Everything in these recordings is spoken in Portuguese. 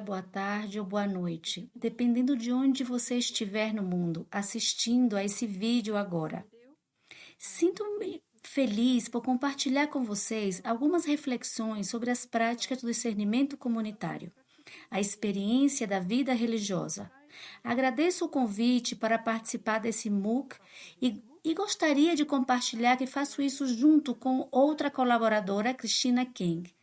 boa tarde ou boa noite, dependendo de onde você estiver no mundo assistindo a esse vídeo agora. Sinto-me feliz por compartilhar com vocês algumas reflexões sobre as práticas do discernimento comunitário, a experiência da vida religiosa. Agradeço o convite para participar desse MOOC e gostaria de compartilhar que faço isso junto com outra colaboradora, Christina King,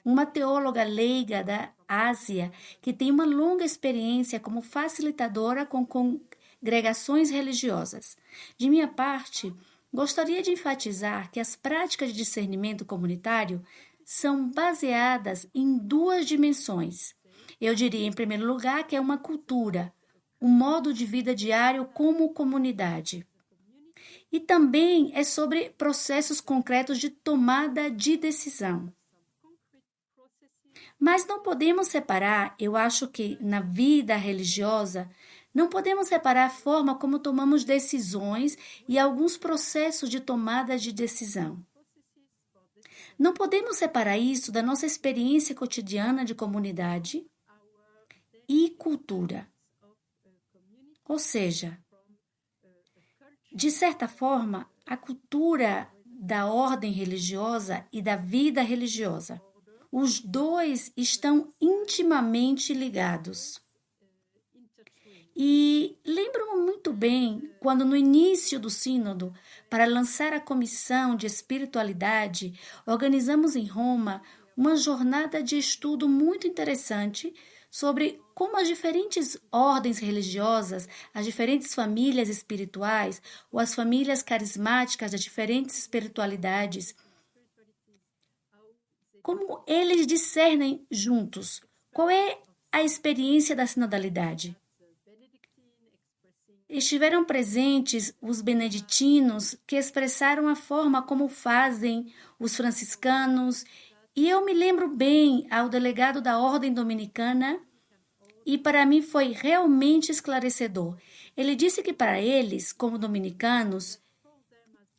uma teóloga leiga da Ásia que tem uma longa experiência como facilitadora com congregações religiosas. De minha parte, gostaria de enfatizar que as práticas de discernimento comunitário são baseadas em duas dimensões. Eu diria, em primeiro lugar, que é uma cultura, um modo de vida diário como comunidade. E também é sobre processos concretos de tomada de decisão. Mas não podemos separar, eu acho que na vida religiosa, não podemos separar a forma como tomamos decisões e alguns processos de tomada de decisão. Não podemos separar isso da nossa experiência cotidiana de comunidade e cultura. Ou seja, de certa forma, a cultura da ordem religiosa e da vida religiosa. Os dois estão intimamente ligados. E lembro-me muito bem quando, no início do Sínodo, para lançar a Comissão de Espiritualidade, organizamos em Roma uma jornada de estudo muito interessante sobre como as diferentes ordens religiosas, as diferentes famílias espirituais ou as famílias carismáticas das diferentes espiritualidades, como eles discernem juntos. Qual é a experiência da sinodalidade? Estiveram presentes os beneditinos que expressaram a forma como fazem os franciscanos, e eu me lembro bem ao delegado da Ordem Dominicana, e para mim foi realmente esclarecedor. Ele disse que para eles, como dominicanos,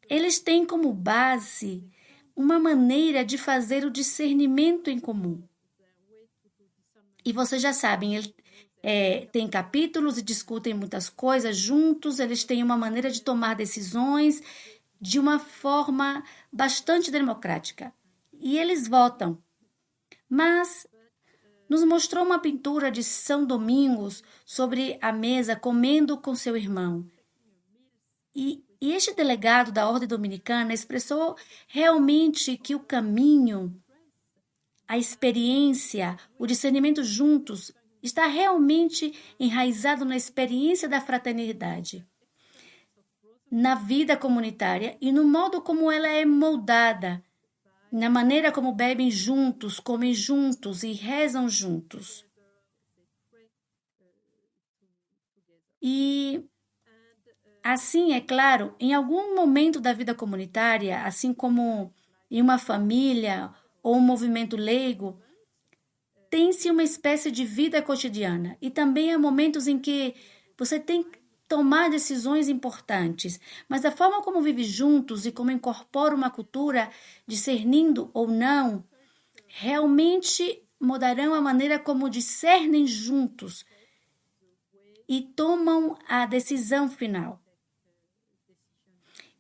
eles têm como base uma maneira de fazer o discernimento em comum. E vocês já sabem, tem capítulos e discutem muitas coisas juntos, eles têm uma maneira de tomar decisões de uma forma bastante democrática. E eles votam. Mas nos mostrou uma pintura de São Domingos sobre a mesa comendo com seu irmão. E este delegado da Ordem Dominicana expressou realmente que o caminho, a experiência, o discernimento juntos está realmente enraizado na experiência da fraternidade, na vida comunitária e no modo como ela é moldada, na maneira como bebem juntos, comem juntos e rezam juntos. E assim, é claro, em algum momento da vida comunitária, assim como em uma família ou um movimento leigo, tem-se uma espécie de vida cotidiana. E também há momentos em que você tem que tomar decisões importantes, mas da forma como vive juntos e como incorpora uma cultura, discernindo ou não, realmente mudarão a maneira como discernem juntos e tomam a decisão final.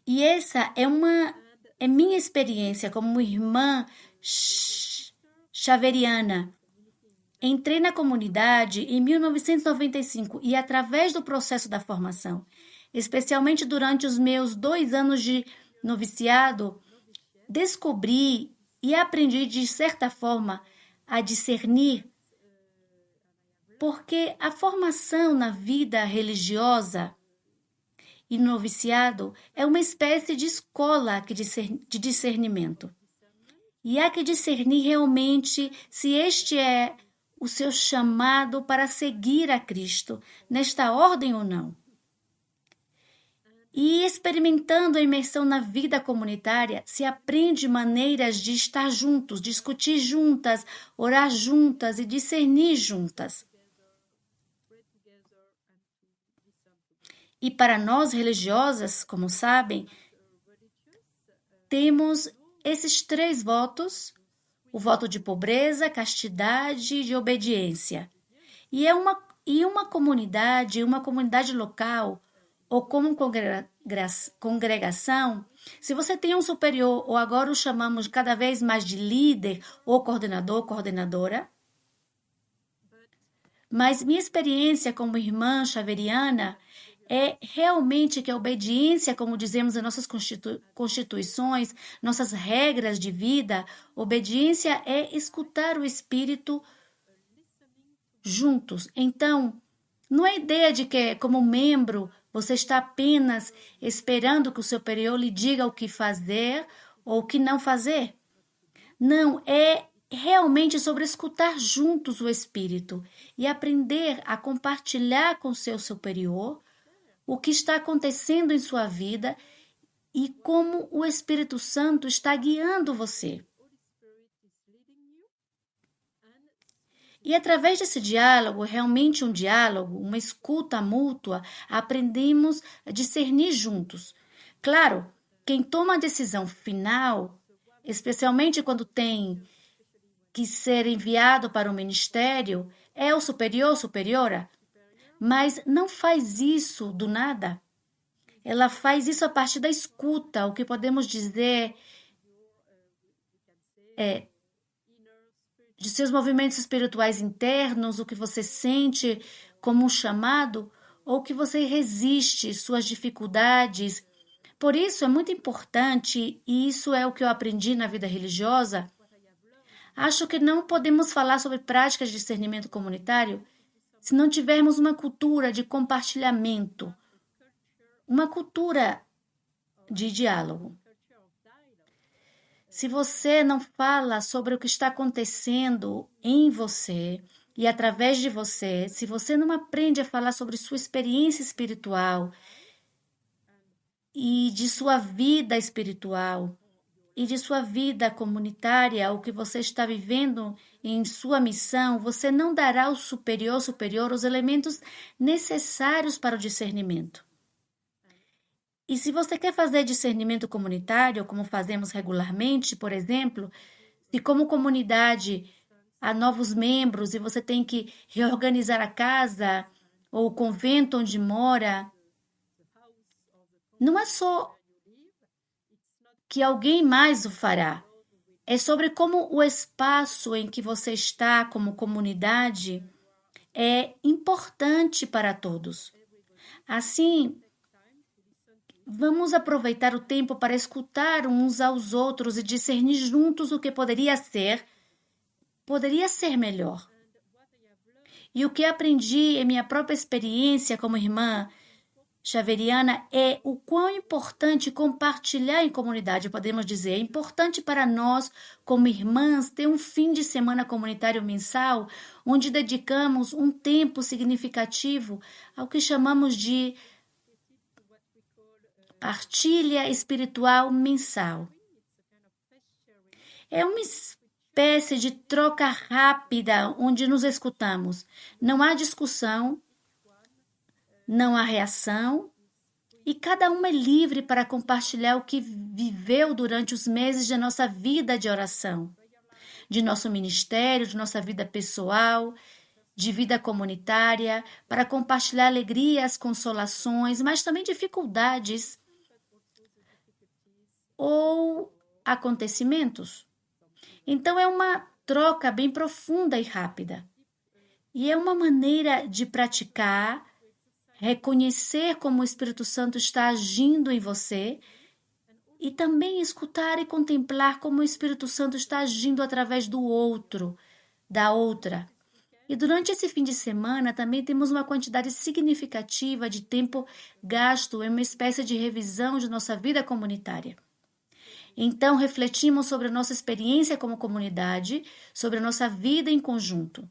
E essa é minha experiência como irmã xaveriana. Entrei na comunidade em 1995 e através do processo da formação, especialmente durante os meus 2 anos de noviciado, descobri e aprendi de certa forma a discernir, porque a formação na vida religiosa e no noviciado é uma espécie de escola de discernimento. E há que discernir realmente se este é o seu chamado para seguir a Cristo, nesta ordem ou não. E experimentando a imersão na vida comunitária, se aprende maneiras de estar juntos, discutir juntas, orar juntas e discernir juntas. E para nós religiosas, como sabem, temos esses 3 votos: o voto de pobreza, castidade e de obediência. E uma comunidade local, ou como congregação, se você tem um superior, ou agora o chamamos cada vez mais de líder, ou coordenador, coordenadora, mas minha experiência como irmã xaveriana é realmente que a obediência, como dizemos em nossas constituições, nossas regras de vida, obediência é escutar o Espírito juntos. Então, não é ideia de que, como membro, você está apenas esperando que o superior lhe diga o que fazer ou o que não fazer. Não, é realmente sobre escutar juntos o Espírito e aprender a compartilhar com seu superior o que está acontecendo em sua vida e como o Espírito Santo está guiando você. E através desse diálogo, realmente um diálogo, uma escuta mútua, aprendemos a discernir juntos. Claro, quem toma a decisão final, especialmente quando tem que ser enviado para o ministério, é o superior, superiora, mas não faz isso do nada. Ela faz isso a partir da escuta, o que podemos dizer de seus movimentos espirituais internos, o que você sente como um chamado, ou que você resiste, suas dificuldades. Por isso é muito importante, e isso é o que eu aprendi na vida religiosa. Acho que não podemos falar sobre práticas de discernimento comunitário se não tivermos uma cultura de compartilhamento, uma cultura de diálogo. Se você não fala sobre o que está acontecendo em você e através de você, se você não aprende a falar sobre sua experiência espiritual e de sua vida espiritual e de sua vida comunitária, o que você está vivendo em sua missão, você não dará ao superior os elementos necessários para o discernimento. E se você quer fazer discernimento comunitário, como fazemos regularmente, por exemplo, se como comunidade há novos membros e você tem que reorganizar a casa ou o convento onde mora, não é só que alguém mais o fará. É sobre como o espaço em que você está como comunidade é importante para todos. Assim, vamos aproveitar o tempo para escutar uns aos outros e discernir juntos o que poderia ser melhor. E o que aprendi em minha própria experiência como irmã xaveriana é o quão importante compartilhar em comunidade, podemos dizer. É importante para nós, como irmãs, ter um fim de semana comunitário mensal, onde dedicamos um tempo significativo ao que chamamos de partilha espiritual mensal. É uma espécie de troca rápida onde nos escutamos. Não há discussão, não há reação, e cada uma é livre para compartilhar o que viveu durante os meses de nossa vida de oração, de nosso ministério, de nossa vida pessoal, de vida comunitária, para compartilhar alegrias, consolações, mas também dificuldades ou acontecimentos. Então é uma troca bem profunda e rápida. E é uma maneira de praticar, reconhecer como o Espírito Santo está agindo em você e também escutar e contemplar como o Espírito Santo está agindo através do outro, da outra. E durante esse fim de semana também temos uma quantidade significativa de tempo gasto em uma espécie de revisão de nossa vida comunitária. Então, refletimos sobre a nossa experiência como comunidade, sobre a nossa vida em conjunto.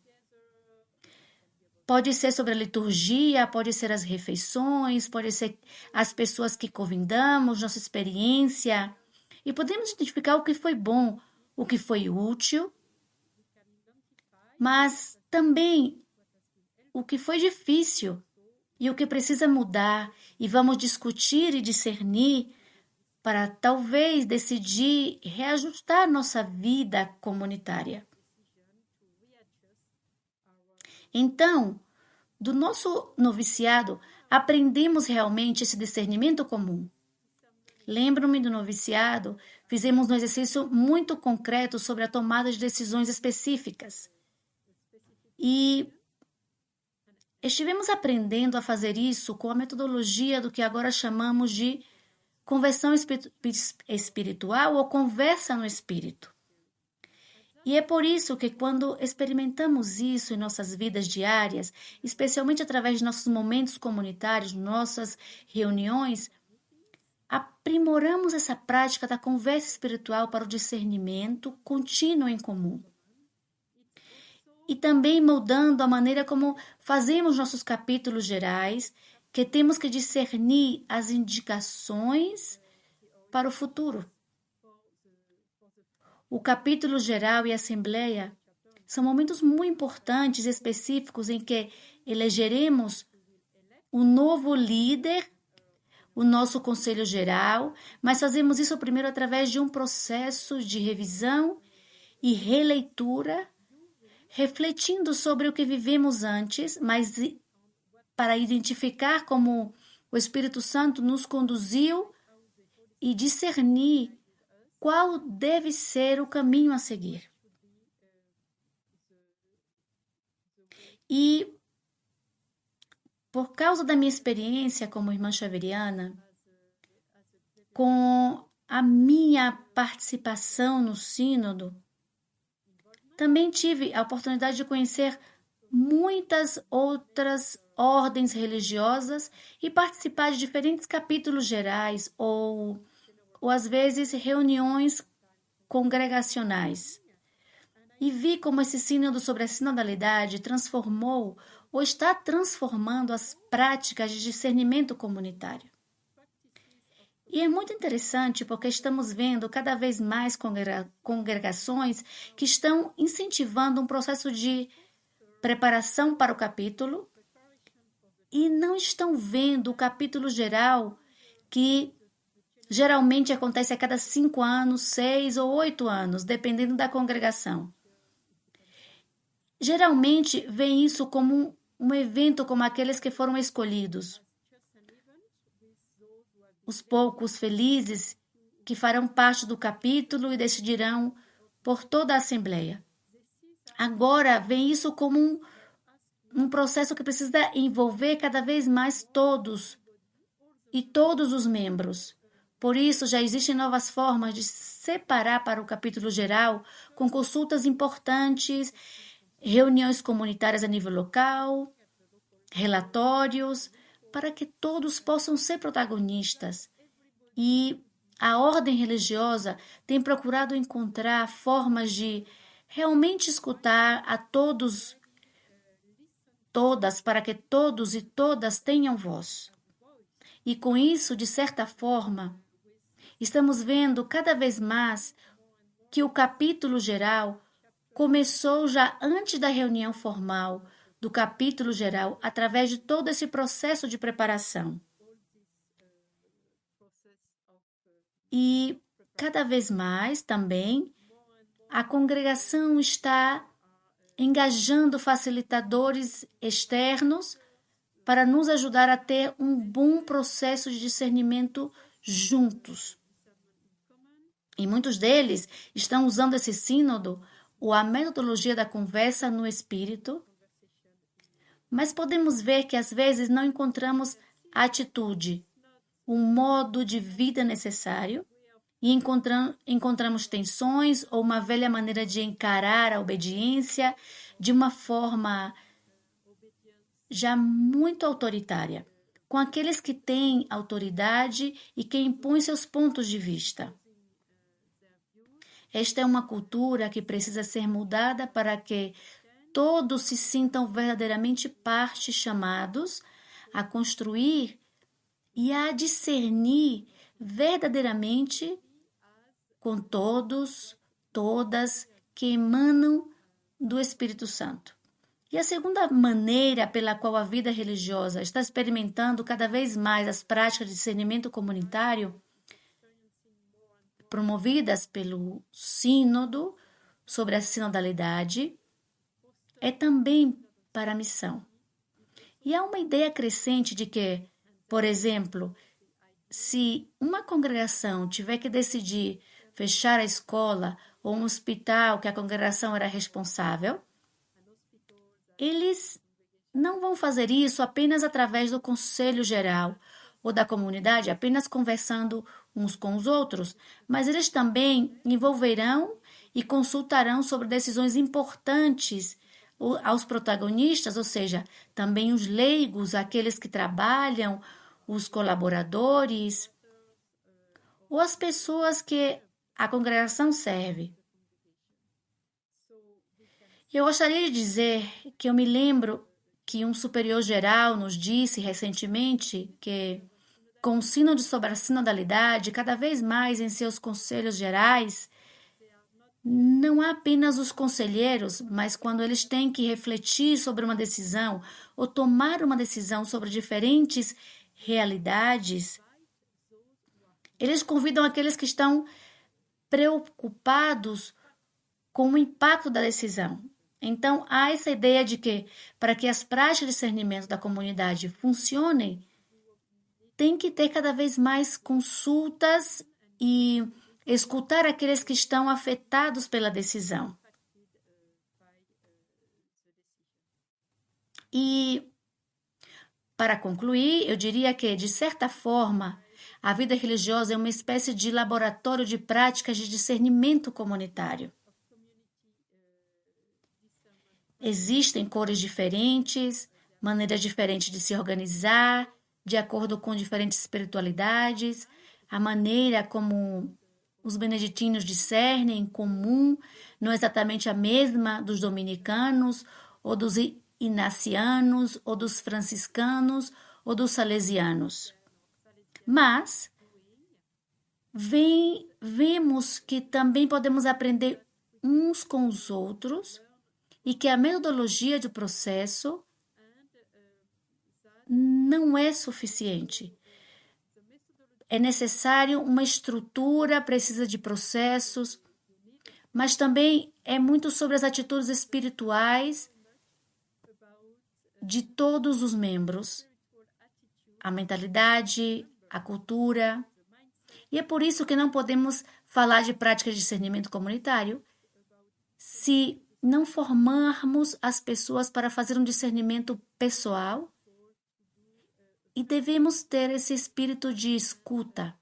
Pode ser sobre a liturgia, pode ser as refeições, pode ser as pessoas que convidamos, nossa experiência. E podemos identificar o que foi bom, o que foi útil, mas também o que foi difícil e o que precisa mudar. E vamos discutir e discernir para talvez decidir reajustar nossa vida comunitária. Então, do nosso noviciado, aprendemos realmente esse discernimento comum. Lembro-me do noviciado, fizemos um exercício muito concreto sobre a tomada de decisões específicas. E estivemos aprendendo a fazer isso com a metodologia do que agora chamamos de conversão espiritual ou conversa no espírito. E é por isso que quando experimentamos isso em nossas vidas diárias, especialmente através de nossos momentos comunitários, nossas reuniões, aprimoramos essa prática da conversa espiritual para o discernimento contínuo em comum. E também moldando a maneira como fazemos nossos capítulos gerais, que temos que discernir as indicações para o futuro. O capítulo geral e a assembleia são momentos muito importantes e específicos em que elegeremos um novo líder, o nosso conselho geral, mas fazemos isso primeiro através de um processo de revisão e releitura, refletindo sobre o que vivemos antes, mas para identificar como o Espírito Santo nos conduziu e discernir qual deve ser o caminho a seguir. E, por causa da minha experiência como irmã xaveriana, com a minha participação no sínodo, também tive a oportunidade de conhecer muitas outras ordens religiosas e participar de diferentes capítulos gerais ou às vezes reuniões congregacionais. E vi como esse sínodo sobre a sinodalidade transformou ou está transformando as práticas de discernimento comunitário. E é muito interessante porque estamos vendo cada vez mais congregações que estão incentivando um processo de preparação para o capítulo e não estão vendo o capítulo geral que geralmente acontece a cada 5 anos, 6 ou 8 anos, dependendo da congregação. Geralmente, veem isso como um evento como aqueles que foram escolhidos. Os poucos felizes que farão parte do capítulo e decidirão por toda a Assembleia. Agora, veem isso como um processo que precisa envolver cada vez mais todos e todos os membros. Por isso, já existem novas formas de separar para o capítulo geral, com consultas importantes, reuniões comunitárias a nível local, relatórios, para que todos possam ser protagonistas. E a ordem religiosa tem procurado encontrar formas de realmente escutar a todos, todas, para que todos e todas tenham voz. E com isso, de certa forma, estamos vendo cada vez mais que o capítulo geral começou já antes da reunião formal do capítulo geral, através de todo esse processo de preparação. E cada vez mais também a congregação está engajando facilitadores externos para nos ajudar a ter um bom processo de discernimento juntos. E muitos deles estão usando esse sínodo ou a metodologia da conversa no espírito, mas podemos ver que às vezes não encontramos a atitude, o modo de vida necessário e encontramos tensões ou uma velha maneira de encarar a obediência de uma forma já muito autoritária, com aqueles que têm autoridade e que impõem seus pontos de vista. Esta é uma cultura que precisa ser mudada para que todos se sintam verdadeiramente parte, chamados a construir e a discernir verdadeiramente com todos, todas que emanam do Espírito Santo. E a segunda maneira pela qual a vida religiosa está experimentando cada vez mais as práticas de discernimento comunitário, promovidas pelo Sínodo sobre a sinodalidade, é também para a missão. E há uma ideia crescente de que, por exemplo, se uma congregação tiver que decidir fechar a escola ou um hospital que a congregação era responsável, eles não vão fazer isso apenas através do conselho geral ou da comunidade, apenas conversando uns com os outros, mas eles também envolverão e consultarão sobre decisões importantes aos protagonistas, ou seja, também os leigos, aqueles que trabalham, os colaboradores, ou as pessoas que a congregação serve. Eu gostaria de dizer que eu me lembro que um superior geral nos disse recentemente que, com o sino sobre a sinodalidade, cada vez mais em seus conselhos gerais, não há apenas os conselheiros, mas quando eles têm que refletir sobre uma decisão ou tomar uma decisão sobre diferentes realidades, eles convidam aqueles que estão preocupados com o impacto da decisão. Então, há essa ideia de que, para que as práticas de discernimento da comunidade funcionem, tem que ter cada vez mais consultas e escutar aqueles que estão afetados pela decisão. E, para concluir, eu diria que, de certa forma, a vida religiosa é uma espécie de laboratório de práticas de discernimento comunitário. Existem cores diferentes, maneiras diferentes de se organizar, de acordo com diferentes espiritualidades, a maneira como os beneditinos discernem em comum não é exatamente a mesma dos dominicanos, ou dos inacianos, ou dos franciscanos, ou dos salesianos. Mas vemos que também podemos aprender uns com os outros e que a metodologia do processo não é suficiente. É necessário uma estrutura, precisa de processos, mas também é muito sobre as atitudes espirituais de todos os membros, a mentalidade, a cultura. E é por isso que não podemos falar de práticas de discernimento comunitário se não formarmos as pessoas para fazer um discernimento pessoal, e devemos ter esse espírito de escuta,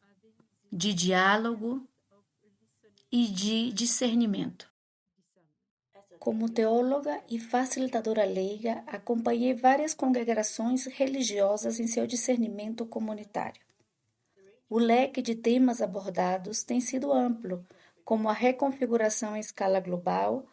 de diálogo e de discernimento. Como teóloga e facilitadora leiga, acompanhei várias congregações religiosas em seu discernimento comunitário. O leque de temas abordados tem sido amplo, como a reconfiguração em escala global,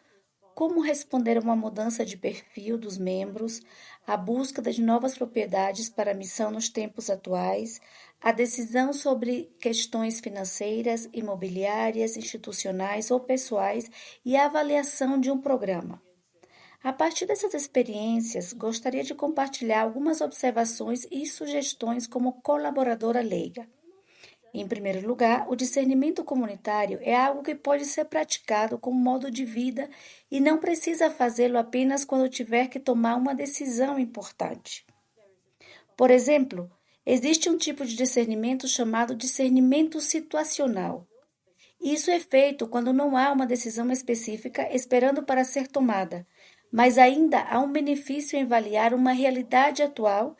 como responder a uma mudança de perfil dos membros, a busca de novas propriedades para a missão nos tempos atuais, a decisão sobre questões financeiras, imobiliárias, institucionais ou pessoais e a avaliação de um programa. A partir dessas experiências, gostaria de compartilhar algumas observações e sugestões como colaboradora leiga. Em primeiro lugar, o discernimento comunitário é algo que pode ser praticado como modo de vida e não precisa fazê-lo apenas quando tiver que tomar uma decisão importante. Por exemplo, existe um tipo de discernimento chamado discernimento situacional. Isso é feito quando não há uma decisão específica esperando para ser tomada, mas ainda há um benefício em avaliar uma realidade atual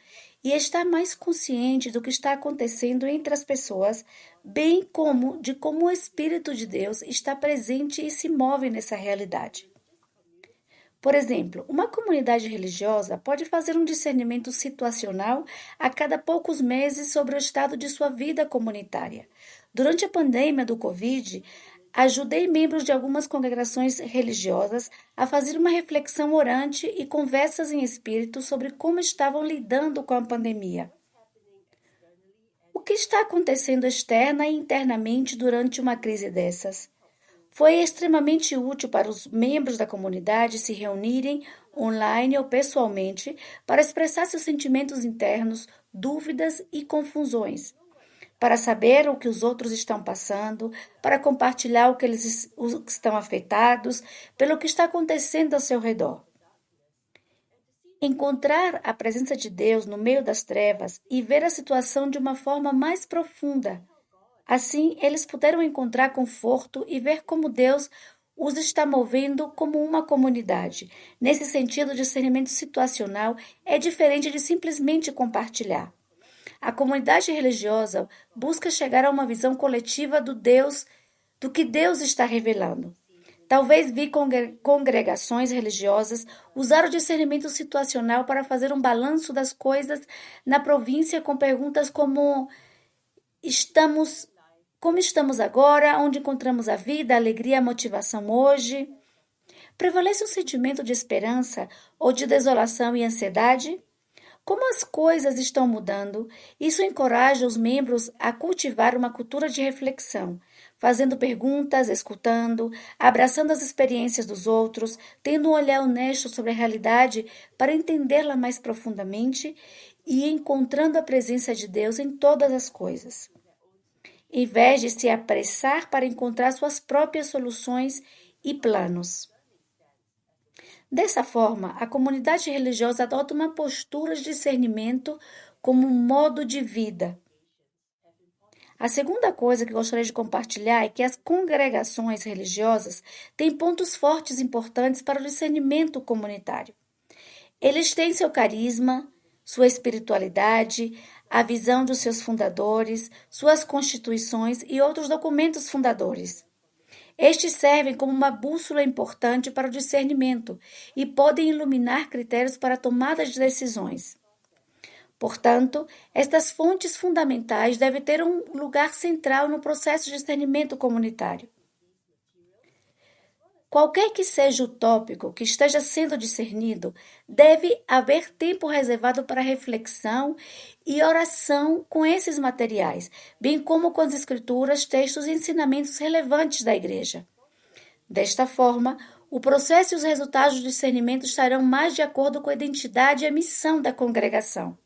e estar mais consciente do que está acontecendo entre as pessoas, bem como de como o Espírito de Deus está presente e se move nessa realidade. Por exemplo, uma comunidade religiosa pode fazer um discernimento situacional a cada poucos meses sobre o estado de sua vida comunitária. Durante a pandemia do Covid, ajudei membros de algumas congregações religiosas a fazer uma reflexão orante e conversas em espírito sobre como estavam lidando com a pandemia. O que está acontecendo externa e internamente durante uma crise dessas? Foi extremamente útil para os membros da comunidade se reunirem online ou pessoalmente para expressar seus sentimentos internos, dúvidas e confusões, para saber o que os outros estão passando, para compartilhar o que eles estão afetados, pelo que está acontecendo ao seu redor. Encontrar a presença de Deus no meio das trevas e ver a situação de uma forma mais profunda. Assim, eles puderam encontrar conforto e ver como Deus os está movendo como uma comunidade. Nesse sentido, o discernimento situacional é diferente de simplesmente compartilhar. A comunidade religiosa busca chegar a uma visão coletiva do que Deus está revelando. Talvez vi congregações religiosas usar o discernimento situacional para fazer um balanço das coisas na província com perguntas como estamos, como estamos agora, onde encontramos a vida, a alegria, a motivação hoje. Prevalece um sentimento de esperança ou de desolação e ansiedade? Como as coisas estão mudando, isso encoraja os membros a cultivar uma cultura de reflexão, fazendo perguntas, escutando, abraçando as experiências dos outros, tendo um olhar honesto sobre a realidade para entendê-la mais profundamente e encontrando a presença de Deus em todas as coisas. Em vez de se apressar para encontrar suas próprias soluções e planos. Dessa forma, a comunidade religiosa adota uma postura de discernimento como um modo de vida. A segunda coisa que gostaria de compartilhar é que as congregações religiosas têm pontos fortes importantes para o discernimento comunitário. Eles têm seu carisma, sua espiritualidade, a visão dos seus fundadores, suas constituições e outros documentos fundadores. Estes servem como uma bússola importante para o discernimento e podem iluminar critérios para a tomada de decisões. Portanto, estas fontes fundamentais devem ter um lugar central no processo de discernimento comunitário. Qualquer que seja o tópico que esteja sendo discernido, deve haver tempo reservado para reflexão e oração com esses materiais, bem como com as escrituras, textos e ensinamentos relevantes da igreja. Desta forma, o processo e os resultados do discernimento estarão mais de acordo com a identidade e a missão da congregação.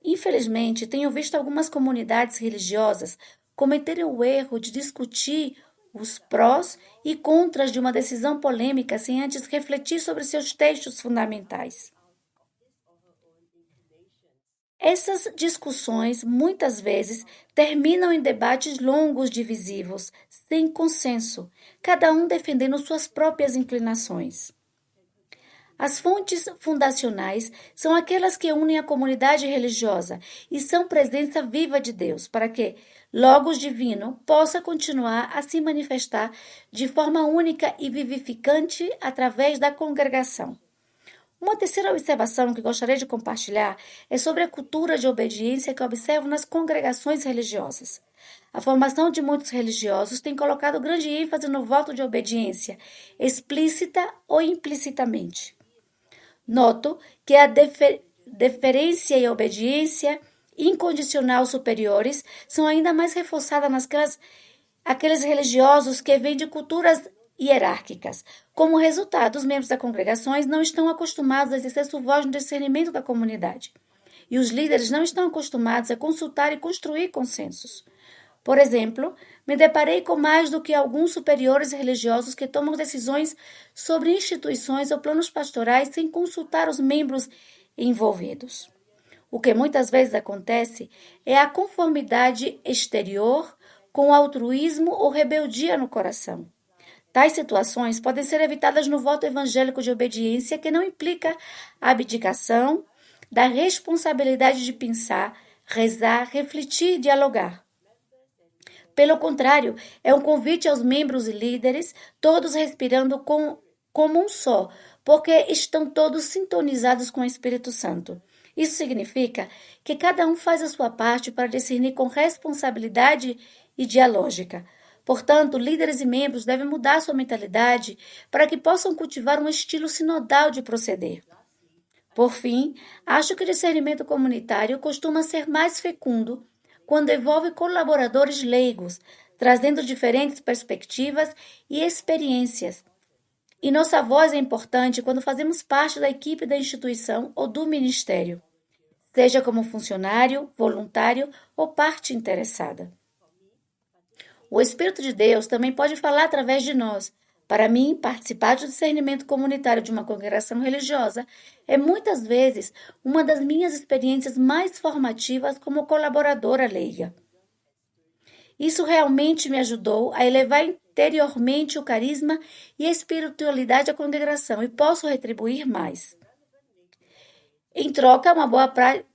Infelizmente, tenho visto algumas comunidades religiosas cometerem o erro de discutir os prós e contras de uma decisão polêmica sem antes refletir sobre seus textos fundamentais. Essas discussões, muitas vezes, terminam em debates longos, divisivos, sem consenso, cada um defendendo suas próprias inclinações. As fontes fundacionais são aquelas que unem a comunidade religiosa e são presença viva de Deus, para que Logos divino possa continuar a se manifestar de forma única e vivificante através da congregação. Uma terceira observação que gostaria de compartilhar é sobre a cultura de obediência que observo nas congregações religiosas. A formação de muitos religiosos tem colocado grande ênfase no voto de obediência, explícita ou implicitamente. Noto que a deferência e obediência incondicional superiores são ainda mais reforçadas aqueles religiosos que vêm de culturas hierárquicas. Como resultado, os membros das congregações não estão acostumados a exercer sua voz no discernimento da comunidade. E os líderes não estão acostumados a consultar e construir consensos. Por exemplo, me deparei com mais do que alguns superiores religiosos que tomam decisões sobre instituições ou planos pastorais sem consultar os membros envolvidos. O que muitas vezes acontece é a conformidade exterior com o altruísmo ou rebeldia no coração. Tais situações podem ser evitadas no voto evangélico de obediência, que não implica a abdicação da responsabilidade de pensar, rezar, refletir e dialogar. Pelo contrário, é um convite aos membros e líderes, todos respirando como um só, porque estão todos sintonizados com o Espírito Santo. Isso significa que cada um faz a sua parte para discernir com responsabilidade e dialógica. Portanto, líderes e membros devem mudar sua mentalidade para que possam cultivar um estilo sinodal de proceder. Por fim, acho que o discernimento comunitário costuma ser mais fecundo quando envolve colaboradores leigos, trazendo diferentes perspectivas e experiências. E nossa voz é importante quando fazemos parte da equipe da instituição ou do ministério, seja como funcionário, voluntário ou parte interessada. O Espírito de Deus também pode falar através de nós, Para mim, participar do discernimento comunitário de uma congregação religiosa é muitas vezes uma das minhas experiências mais formativas como colaboradora leiga. Isso realmente me ajudou a elevar interiormente o carisma e a espiritualidade da congregação e posso retribuir mais. Em troca, uma boa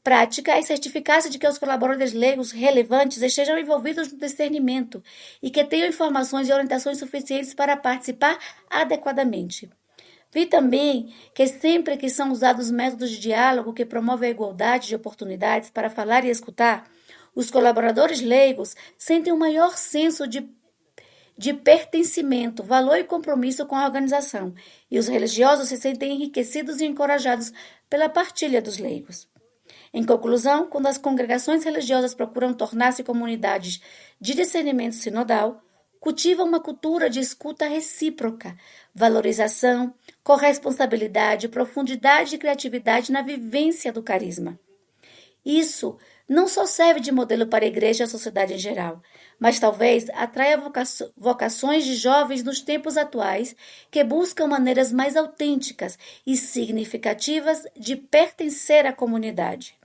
prática é certificar-se de que os colaboradores leigos relevantes estejam envolvidos no discernimento e que tenham informações e orientações suficientes para participar adequadamente. Vi também que sempre que são usados métodos de diálogo que promovem a igualdade de oportunidades para falar e escutar, os colaboradores leigos sentem um maior senso de pertencimento, valor e compromisso com a organização, e os religiosos se sentem enriquecidos e encorajados pela partilha dos leigos. Em conclusão, quando as congregações religiosas procuram tornar-se comunidades de discernimento sinodal, cultivam uma cultura de escuta recíproca, valorização, corresponsabilidade, profundidade e criatividade na vivência do carisma. Isso não só serve de modelo para a igreja e a sociedade em geral, mas talvez atraia vocações de jovens nos tempos atuais que buscam maneiras mais autênticas e significativas de pertencer à comunidade.